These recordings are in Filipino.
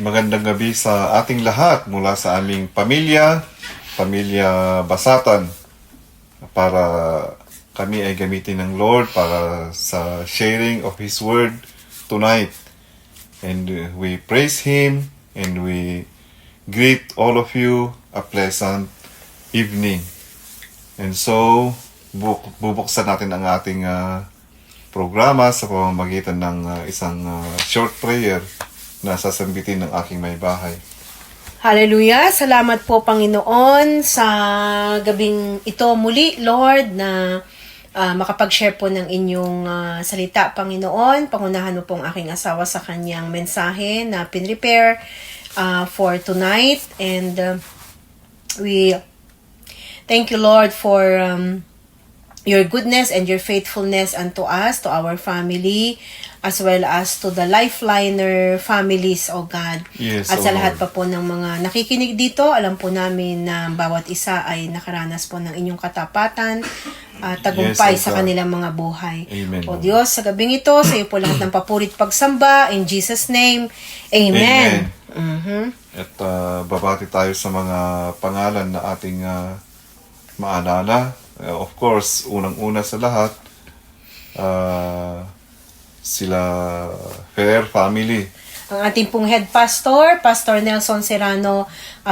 Magandang gabi sa ating lahat mula sa aming pamilya Basatan, para kami ay gamitin ng Lord para sa sharing of His Word tonight. And we praise Him and we greet all of you a pleasant evening. And so, bubuksan natin ang ating programa sa pamamagitan ng isang short prayer na sasambitin ng aking may bahay. Hallelujah! Salamat po, Panginoon, sa gabing ito muli, Lord, na makapag-share po ng inyong salita, Panginoon. Pangunahan mo pong aking asawa sa kanyang mensahe na pinrepare for tonight. And we thank you, Lord, for your goodness and your faithfulness unto us, to our family, as well as to the Lifeliner families, O God. Yes, At sa lahat Lord. pa po ng mga nakikinig dito, alam po namin na bawat isa ay nakaranas po ng inyong katapatan, tagumpay Yes, O sa God. kanilang mga buhay. Amen, O Lord. Diyos, sa gabing ito, sa iyo po lahat ng papurit pagsamba. In Jesus' name, Amen. At babati tayo sa mga pangalan na ating maalala. Of course, unang-una sa lahat, sila Ferrer family. Ang ating pong head pastor, Pastor Nelson Serrano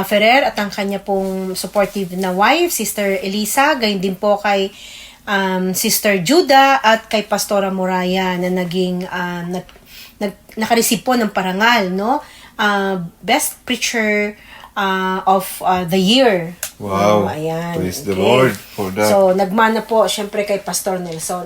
Ferrer, at ang kanya pong supportive na wife, Sister Elisa, gayon din po kay Sister Judah at kay Pastora Moraya na naging nakareceive po ng parangal, no? Best Preacher of the Year. Wow. Ayan. Praise the Lord for that. So, nagmana po, syempre, kay Pastor Nelson.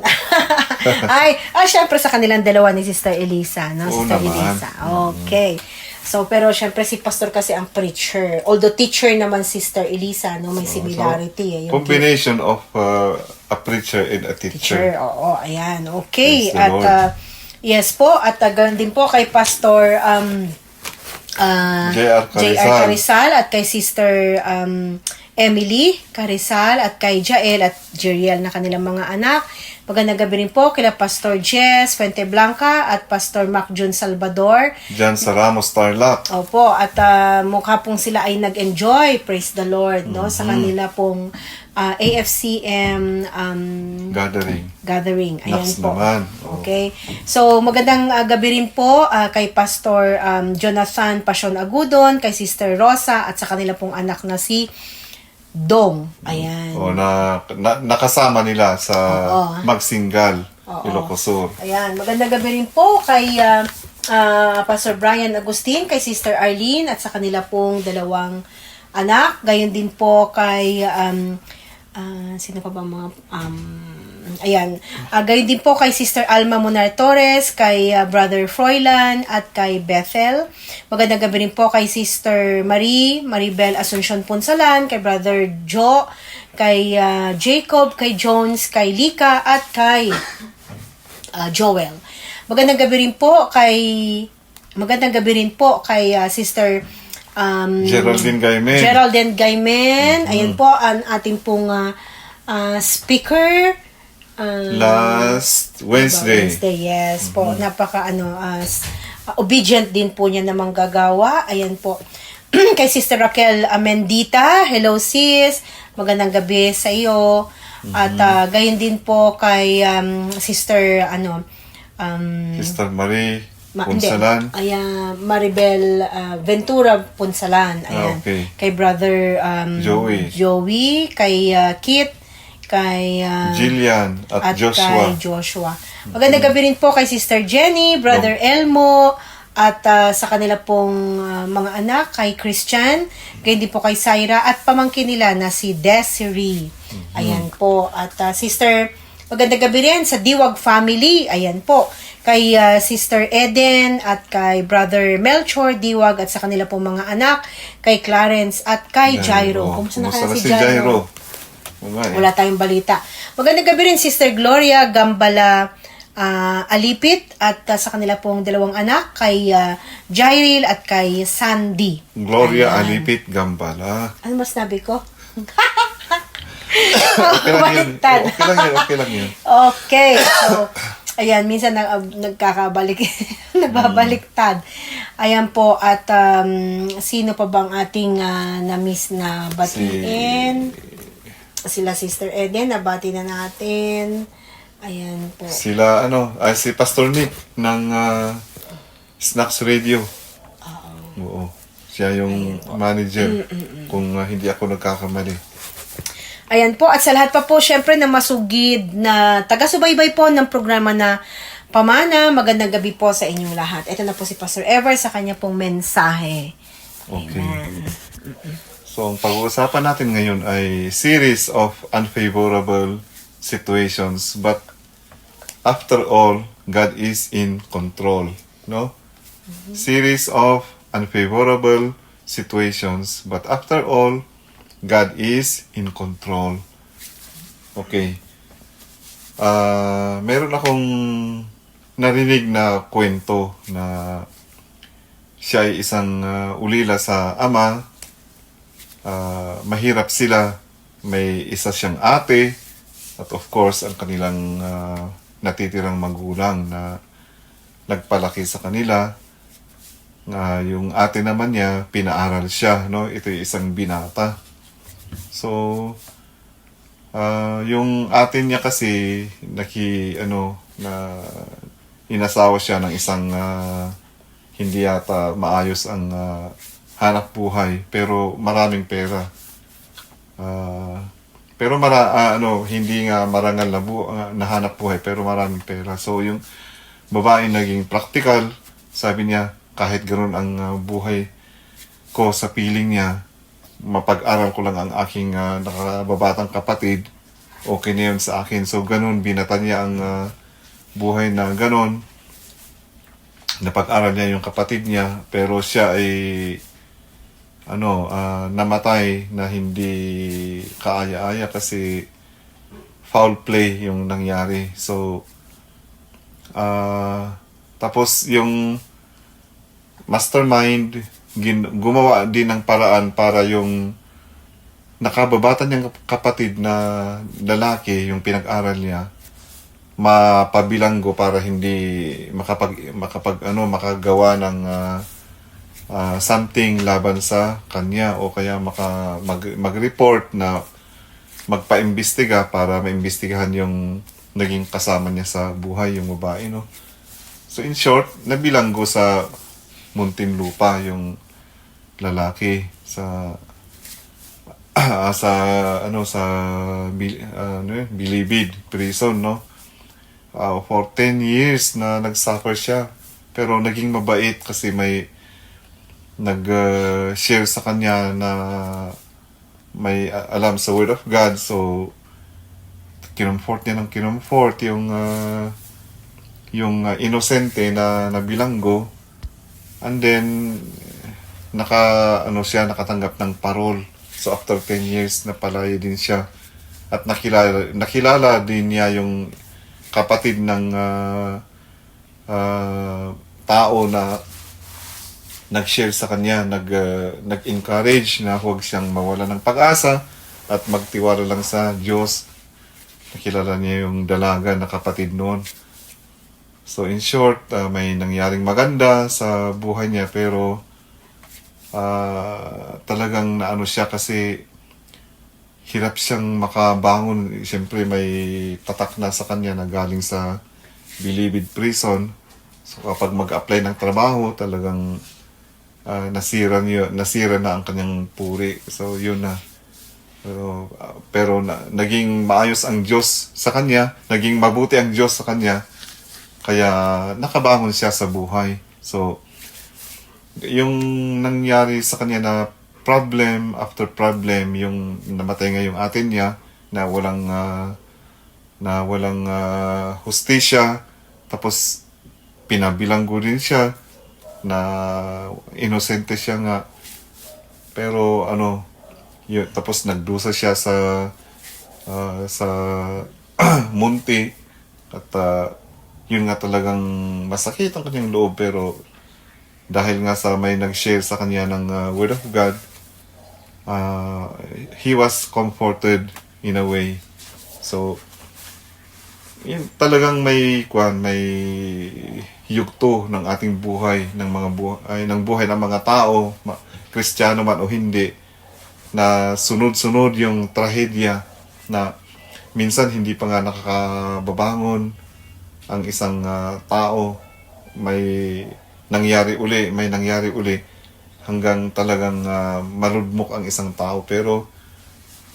Syempre, sa kanilang dalawa ni Sister Elisa, no? Oo Sister naman. Elisa. Okay. So, pero syempre, si Pastor kasi ang preacher. Although teacher naman, Sister Elisa, no? May similarity. Yung Combination of a preacher and a teacher. Oo, ayan. Okay. Praise the At, Lord. yes po, at ganun din po kay Pastor J.R. Carizal at kay Sister Emily Carizal at kay Jael at Jeriel na kanilang mga anak. Magandang gabi rin po kila Pastor Jess Fuente Blanca at Pastor Mac Jun Salvador. Diyan sa Ramos Tarlac. Opo, at mukha pong sila ay nag-enjoy, praise the Lord, no, sa kanila pong AFCM gathering. Ayan Naks po. naman. Oh. Okay. So, magandang gabi rin po kay Pastor Jonathan Pasion Agudon, kay Sister Rosa, at sa kanila pong anak na si Dong. Ayan. O nakasama nila sa Magsingal, Ilocos Sur. Ayan. Magandang gabi rin po kay Pastor Brian Agustin, kay Sister Arlene, at sa kanila pong dalawang anak. Gayon din po kay sino pa ba mga ayan. Gayon din po kay Sister Alma Monar Torres, kay Brother Froilan, at kay Bethel. Magandang gabi rin po kay Sister Maribel Asuncion Punsalan, kay Brother Joe, kay Jacob, kay Jones, kay Lika, at kay Joel. Magandang gabi rin po kay Sister Geraldine Gaimen. Ayan po ang ating pong speaker Last Wednesday. Yes po. Napaka obedient din po niya na manggagawa. Ayan po. Kay Sister Raquel Mendita. Hello sis. Magandang gabi sa iyo. At gayon din po kay Sister Sister Marie Punsalan. Ayan, Maribel Ventura Punsalan. Ayan. Okay. Kay Brother Joey, kay Kit, kay Jillian at Joshua. kay Joshua. Magandang gabi rin po kay Sister Jenny, Brother Elmo, at sa kanila pong mga anak, kay Christian, gayon din po kay Syra, at pamangkin nila na si Desiree. Ayan po. At Sister, magandang gabi rin sa Diwag family. Ayan po. Kay Sister Eden at kay Brother Melchor Diwag at sa kanila pong mga anak, kay Clarence at kay Jairo. Kumusta na kaya si Jairo? Wala tayong balita. Magandang gabi rin Sister Gloria Gambala Alipit at sa kanila pong dalawang anak, kay Jairil at kay Sandy. Gloria Alipit Gambala. Ano mas nabi ko? Okay lang yun. Okay lang yun. Okay. So, Ayan, minsan nagkakabalik, nagbabaliktad. Ayan po, at sino pa bang ating na-miss na batiin? Sila Sister Eden, nabati na natin. Ayan po. Sila, si Pastor Nick ng Snacks Radio. Oo. Siya yung manager, kung hindi ako nagkakamali. Ayan po, at sa lahat pa po, syempre na masugid na taga-subaybay po ng programa na Pamana, magandang gabi po sa inyong lahat. Ito na po si Pastor Ever sa kanya pong mensahe. Okay. Amen. So, ang pag-uusapan natin ngayon ay series of unfavorable situations. But, after all, God is in control. No? Series of unfavorable situations. But, after all, God is in control. Okay. Meron akong narinig na kwento na siya ay isang ulila sa ama. Mahirap sila. May isa siyang ate. At of course, ang kanilang natitirang magulang na nagpalaki sa kanila. Yung ate naman niya, pinaaral siya. No? Ito yung isang binata. So, yung atin niya kasi inasawa siya ng isang hindi yata maayos ang hanap buhay pero maraming pera. Pero hindi nga marangal na hanap buhay pero maraming pera. So, yung babae naging practical, sabi niya kahit ganoon ang buhay ko sa piling niya, mapag-aral ko lang ang aking nakababatang kapatid, okay na yun sa akin. So, ganun, binata niya ang buhay na ganun. Napag-aral niya yung kapatid niya, pero siya ay namatay na hindi kaaya-aya kasi foul play yung nangyari. So, tapos yung mastermind, gumawa din ng paraan para yung nakababata niyang kapatid na lalaki, yung pinag-aral niya, mapabilanggo para hindi makagawa ng something laban sa kanya o kaya mag-report na magpa-imbestiga para maimbestigahan yung naging kasama niya sa buhay, yung babae, no? So in short, nabilanggo sa Muntinlupa yung lalaki sa Bilibid prison, no? For 10 years na nagsuffer siya, pero naging mabait kasi may nag-share sa kanya na may alam sa Word of God. So kinomfort niya ng kinomfort yung inosente na nabilanggo. And then, nakatanggap ng parol. So, after 10 years, napalaya din siya. At nakilala din niya yung kapatid ng tao na nag-share sa kanya, nag-encourage na huwag siyang mawala ng pag-asa at magtiwala lang sa Diyos. Nakilala niya yung dalaga na kapatid noon. So in short, may nangyaring maganda sa buhay niya pero talagang naano siya kasi hirap siyang makabangon. Siyempre may tatak na sa kanya na galing sa Bilibid prison. So kapag mag-apply ng trabaho, talagang nasira na ang kanyang puri. So yun na. Pero naging maayos ang Diyos sa kanya, naging mabuti ang Diyos sa kanya. Kaya nakabangon siya sa buhay. So, yung nangyari sa kanya na problem after problem, yung namatay nga yung atin niya na walang hustisya, tapos pinabilanggo din siya na inosente siya nga. Pero tapos nagdusa siya sa munti at yun nga talagang masakit ang kanyang loob, pero dahil nga sa may nag-share sa kanya ng Word of God, he was comforted in a way. So yun, talagang may yugto ng ating buhay, ng mga buhay, ng buhay ng mga tao, Kristiyano man o hindi, na sunod-sunod yung trahedya na minsan hindi pa nga nakakababangon ang isang tao, may nangyari uli hanggang talagang maludmok ang isang tao. Pero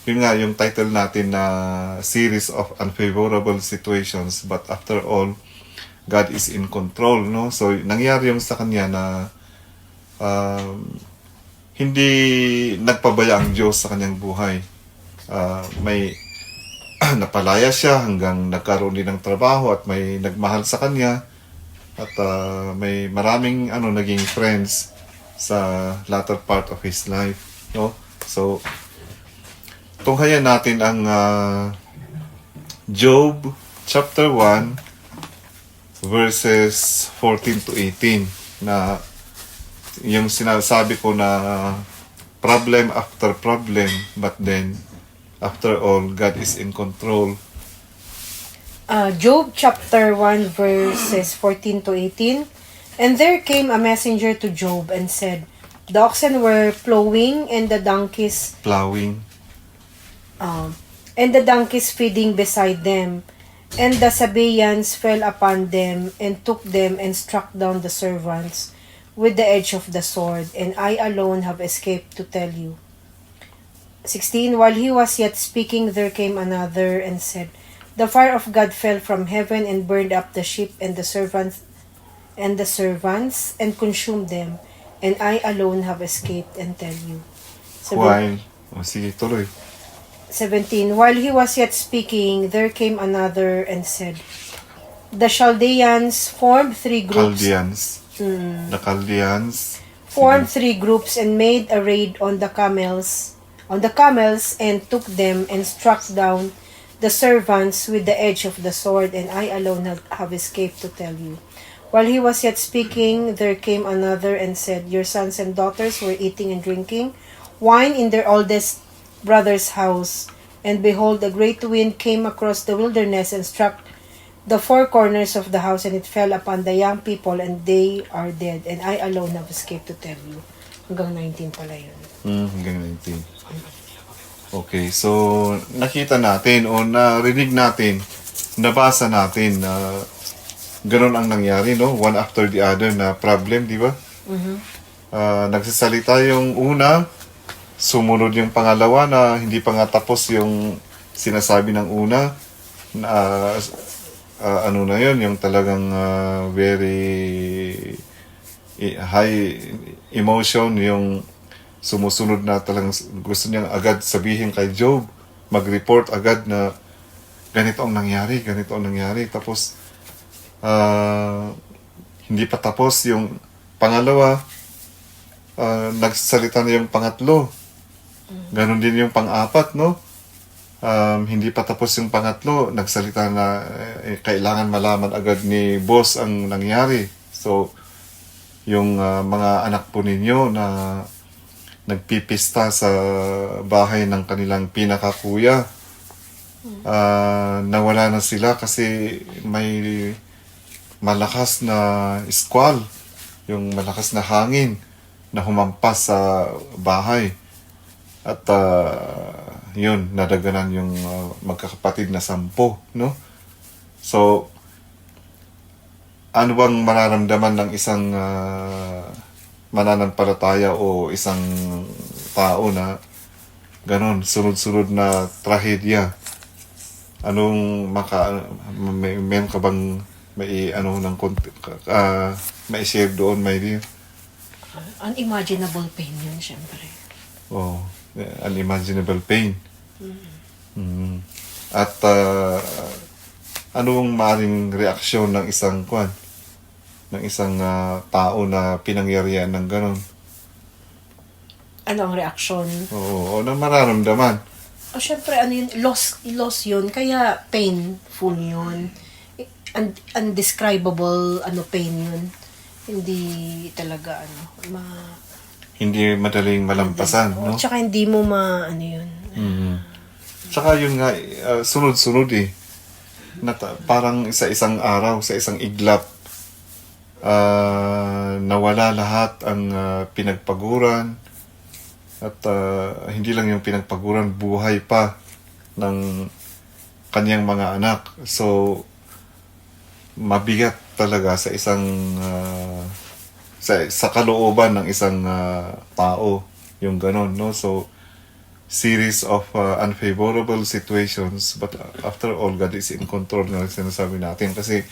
yun nga yung title natin na series of unfavorable situations, but after all God is in control, no? So nangyari yung sa kanya na hindi nagpabaya ang Diyos sa kanyang buhay. May napalaya siya hanggang nagkaroon din ng trabaho at may nagmahal sa kanya at may maraming naging friends sa latter part of his life, no? So tunghayan natin ang Job chapter 1 verses 14 to 18 na yung sinasabi ko na problem after problem, but then after all God is in control. Job chapter 1 verses 14 to 18. And there came a messenger to Job and said, the oxen were plowing and the donkeys Plowing. and the donkeys feeding beside them. And the Sabaeans fell upon them and took them and struck down the servants with the edge of the sword, and I alone have escaped to tell you. 16. While he was yet speaking, there came another and said, the fire of God fell from heaven and burned up the sheep and the servants and consumed them, and I alone have escaped and tell you. Sige, tuloy. 17. While he was yet speaking, there came another and said, the Chaldeans formed three groups. The Chaldeans formed three groups and made a raid on the camels and took them and struck down the servants with the edge of the sword, and I alone have escaped to tell you. While he was yet speaking, there came another and said, your sons and daughters were eating and drinking wine in their oldest brother's house, and behold, a great wind came across the wilderness and struck the four corners of the house, and it fell upon the young people, and they are dead, and I alone have escaped to tell you. Hanggang 19 pala yun. Hanggang 19. Okay, so nakita natin o narinig natin, nabasa natin na ganun ang nangyari, no? One after the other na problem, di ba? Nagsasalita yung una, sumunod yung pangalawa na hindi pa nga tapos yung sinasabi ng una. Ano na yun, yung talagang very high emotion, yung sumusunod na talagang gusto niyang agad sabihin kay Job, mag-report agad na ganito ang nangyari. Tapos, hindi pa tapos yung pangalawa, nagsalita na yung pangatlo. Ganon din yung pang-apat, no? Hindi pa tapos yung pangatlo, nagsalita na kailangan malaman agad ni boss ang nangyari. So, yung mga anak po ninyo na nagpipista sa bahay ng kanilang pinakakuya, nawala na sila kasi may malakas na squall, yung malakas na hangin na humampas sa bahay. At yun, nadaganan yung magkakapatid na 10, no? So, ano bang mararamdaman ng isang mananampalataya o isang tao na ganon, sunod-sunod na trahedya? Anong meron ka bang may share doon, may dear? Unimaginable pain yun, syempre. Oh, unimaginable pain. At anong maaaring reaksyon ng isang tao na pinangyarihan ng ganon? Ano ang reaksyon? Oo, ano mararamdaman? Syempre, loss yun, kaya painful yun. Undescribable, pain yun. Hindi talaga, hindi madaling malampasan, no? Tsaka hindi mo yun. Tsaka yun nga, sunod-sunod eh. parang sa isang araw, sa isang iglap, nawala lahat ang pinagpaguran at hindi lang yung pinagpaguran, buhay pa ng kanyang mga anak. So, mabigat talaga sa isang sa kalooban ng isang tao yung ganon, no? So, series of unfavorable situations, but after all, God is in control nga sinasabi natin. Kasi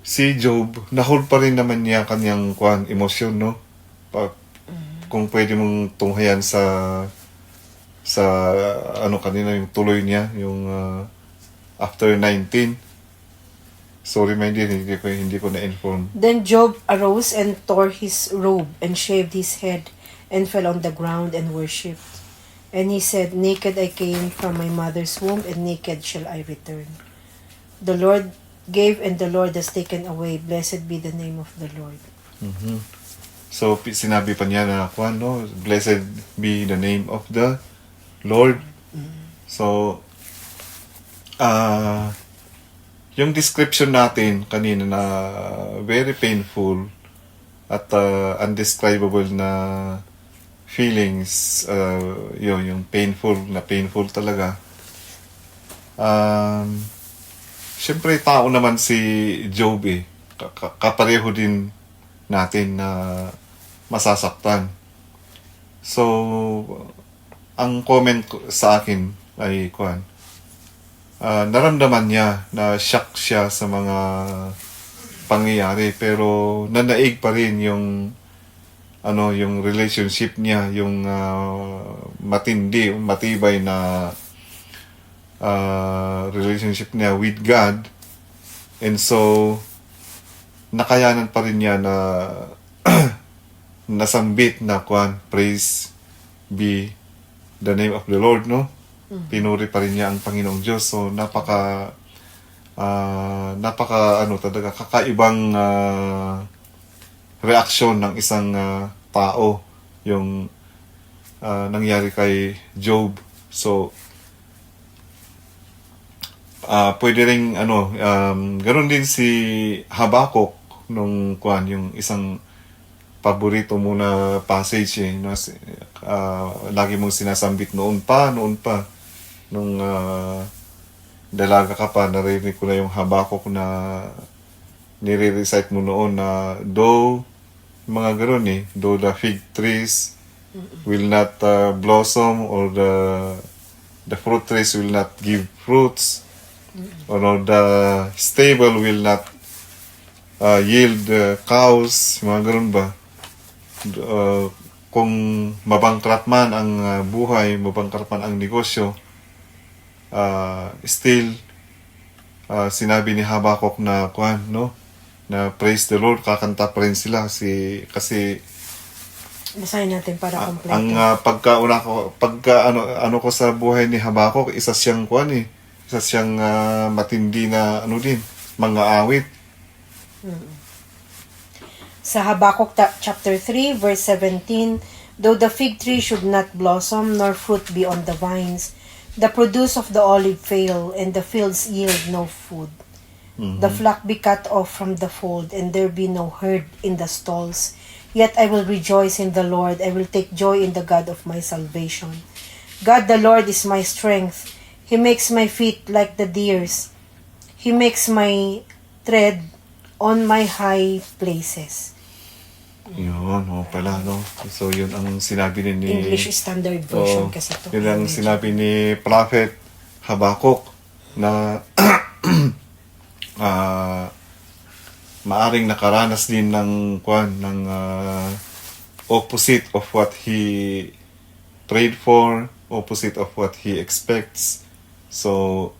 si Job, na-hold pa rin naman niya kanyang emosyon, no? Kung pwede mong tunghayan sa kanina yung tuloy niya, yung after 19. Sorry, my dear, hindi ko na-inform. Then Job arose and tore his robe and shaved his head and fell on the ground and worshipped. And he said, "Naked I came from my mother's womb, and naked shall I return. The Lord gave, and the Lord has taken away. Blessed be the name of the Lord." So, sinabi pa niya na, no? Blessed be the name of the Lord. So, yung description natin kanina na very painful at undescribable na feelings, yung painful talaga. Siyempre, tao naman si Job eh. Kapareho din natin na masasaktan. So, ang comment sa akin ay naramdaman niya na shock siya sa mga pangyayari, pero nanaig pa rin yung relationship niya, yung matibay na relationship niya with God. And so nakayanan pa rin niya na nasambit na praise be the name of the Lord, no? Pinuri pa rin niya ang Panginoong Diyos. So napaka talaga kakaibang reaksyon ng isang tao yung nangyari kay Job. So pwede ring ganoon din si Habakuk nung yung isang paborito mo na passage lagi mong sinasambit noon pa nung dalaga ka pa, narinig ko na yung Habakuk na nire-recite mo noon na though mga ganoon though the fig trees will not blossom, or the fruit trees will not give fruits, or the stable will not yield cows, mga ganoon ba? Kung mabangkrut man ang buhay, mabangkrut man ang negosyo, still sinabi ni Habakuk na na praise the Lord, kakanta pa rin sila kasi Basahin natin para kompleto. ang pagka ko sa buhay ni Habakuk, isa siyang matindi na mga awit. Sa Habakkuk chapter 3 verse 17, "Though the fig tree should not blossom, nor fruit be on the vines, the produce of the olive fail, and the fields yield no food. The flock be cut off from the fold, and there be no herd in the stalls. Yet I will rejoice in the Lord, I will take joy in the God of my salvation. God the Lord is my strength. He makes my feet like the deer's. He makes my tread on my high places." Yun, pala, no? So, yun ang sinabi ni English Standard Version kasi to. Yun ang sinabi ni Prophet Habakuk na maaring nakaranas din ng opposite of what he prayed for, opposite of what he expects. So,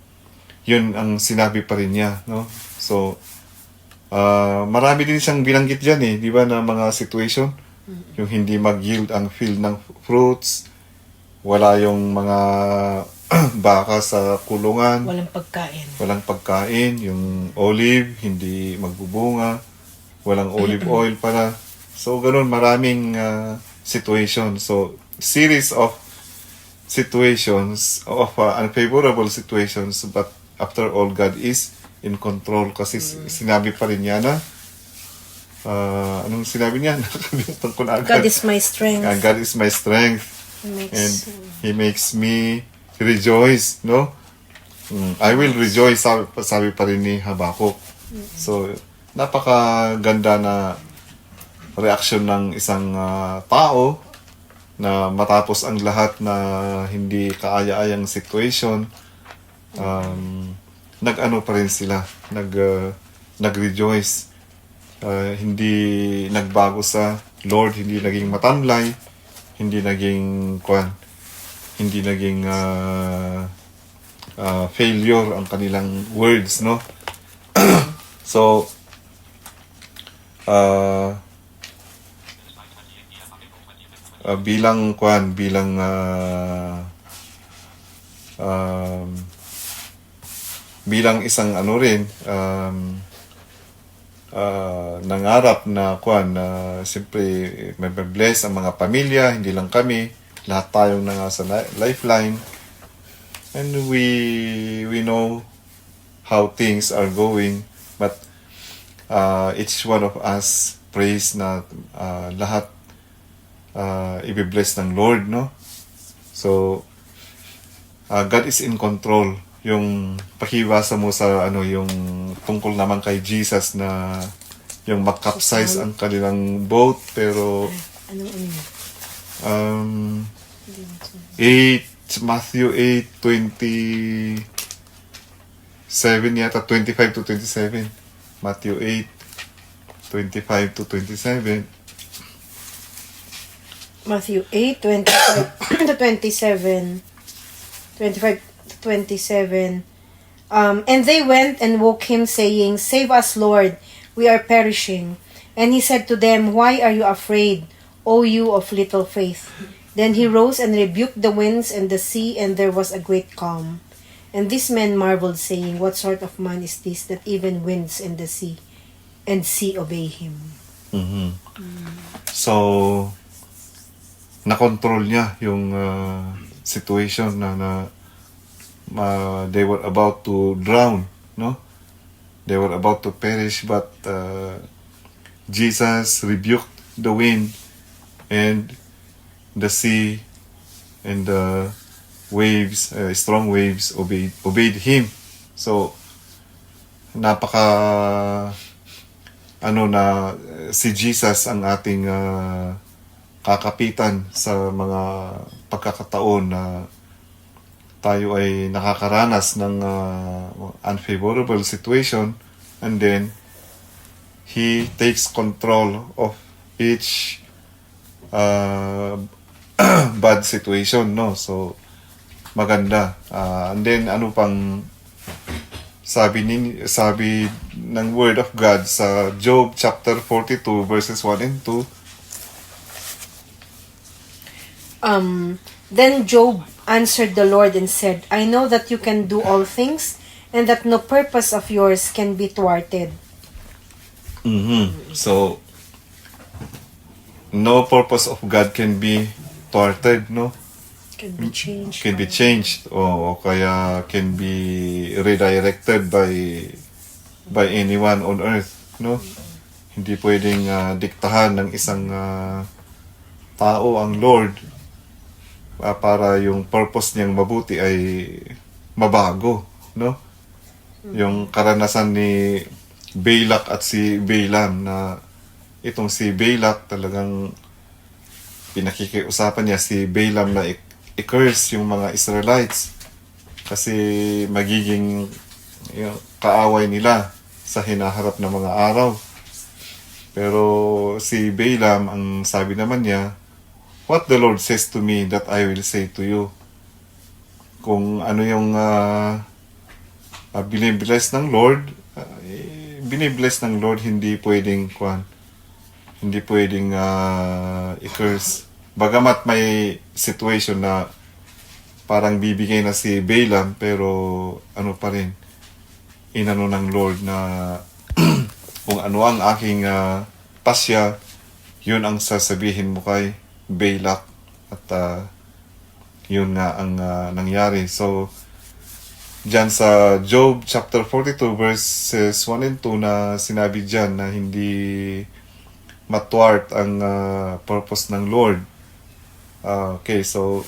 yun ang sinabi pa rin niya, no? So, marami din siyang binanggit dyan di ba, na mga situation. Yung hindi mag-yield ang field ng fruits, wala yung mga baka sa kulungan, walang pagkain, yung olive hindi magbubunga, walang olive oil para. So ganun, maraming situation. So series of situations, of unfavorable situations, but after all, God is in control. Kasi sinabi pa rin niya na, anong sinabi niya? Nakalimutan ko na agad. God is my strength. God is my strength. And He makes me rejoice, no? I will rejoice, sabi pa rin ni Habakuk. So, napakaganda na reaction ng isang tao na matapos ang lahat na hindi kaaya-ayang situation, nag-ano pa rin sila, nag-rejoice. Hindi nagbago sa Lord, hindi naging matamlay, hindi naging failure ang kanilang words, no? So, bilang isang ano rin, nangarap na siyempre may bless ang mga pamilya, hindi lang kami, lahat tayong sa Lifeline, and we know how things are going, but each one of us prays na lahat i-bless ng Lord, no? So God is in control. Yung pakiwasa mo sa yung tungkol naman kay Jesus na yung mag-capsize ang kanilang boat, pero Matthew 8:27 yata, 25 to 27. Matthew 8:25 to 27. Matthew 8:25 to 27. 25 to 27. And they went and woke him, saying, "Save us, Lord, we are perishing." And he said to them, "Why are you afraid, O you of little faith?" Then he rose and rebuked the winds and the sea, and there was a great calm. And these men marveled, saying, "What sort of man is this, that even winds and the sea obey him?" So, nakontrol niya yung situation na they were about to drown, no? They were about to perish, but Jesus rebuked the wind and the sea, and the waves, strong waves obeyed him. So, si Jesus ang ating kakapitan sa mga pagkakataon na tayo ay nakakaranas ng unfavorable situation, and then He takes control of each bad situation, no? So, maganda. And then, ano pang sabi ng Word of God sa Job chapter 42 verses 1 and 2. Then Job answered the Lord and said, "I know that you can do all things, and that no purpose of yours can be thwarted." So, no purpose of God can be thwarted, no? Can be changed. Can be changed, o kaya can be redirected by anyone on earth, no? Hindi pwedeng diktahan ng isang tao ang Lord para yung purpose niyang mabuti ay mabago, no? Yung karanasan ni Balak at si Balaam, na itong si Balak talagang pinakikiusapan niya si Balaam na i-curse yung mga Israelites kasi magiging kaaway nila sa hinaharap na mga araw. Pero si Balaam, ang sabi naman niya, "What the Lord says to me, that I will say to you." Kung ano yung binibless ng Lord, binibless ng Lord, hindi pwedeng i-curse. Bagamat may situation na parang bibigay na si Balaam, pero ano pa rin, inano ng Lord na kung ano ang aking pasya, yun ang sasabihin mo kay Balak, at yun nga ang nangyari. So, dyan sa Job chapter 42 verses 1 and 2 na sinabi dyan na hindi matwart ang purpose ng Lord. Okay, so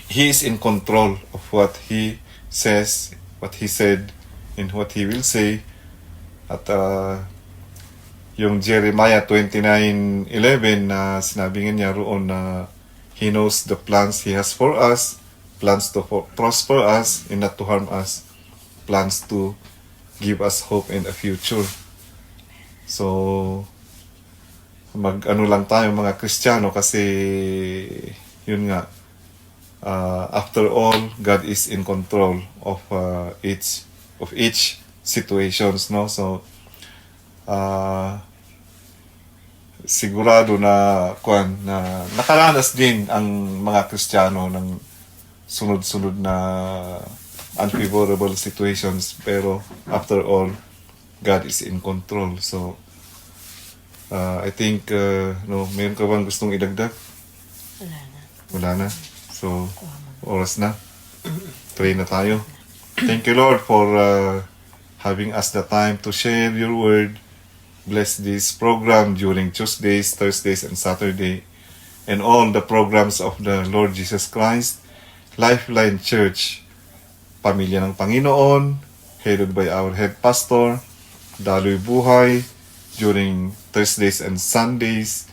He is in control of what He says, what He said, and what He will say. At yung Jeremiah 29:11 na sinabi nga niya roon na He knows the plans He has for us, plans to prosper us and not to harm us, plans to give us hope and a future. So, mag-ano lang tayo mga Kristiyano kasi yun nga, after all, God is in control of each situations, no? So, sigurado na nakaranas din ang mga Kristiyano ng sunod-sunod na unfavorable situations, pero after all, God is in control. So I think mayroon ka bang gustong idagdag? Wala na. So oras na. Pray na tayo. Thank you, Lord, for having us the time to share your word. Bless this program during Tuesdays, Thursdays, and Saturday, and all the programs of the Lord Jesus Christ, Lifeline Church, Pamilya ng Panginoon, headed by our head pastor, Daloy Buhay, during Thursdays and Sundays,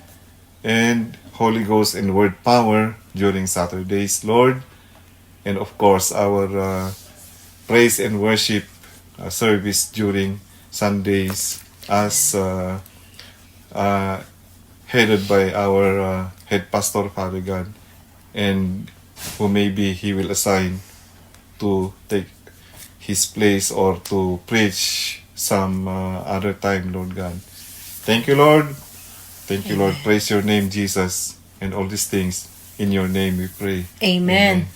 and Holy Ghost and Word Power during Saturdays, Lord, and of course our praise and worship service during Sundays, as headed by our head pastor, Father God, and who maybe he will assign to take his place or to preach some other time, Lord God. Thank you, Lord. Thank you, Lord. Praise your name, Jesus, and all these things in your name we pray. Amen.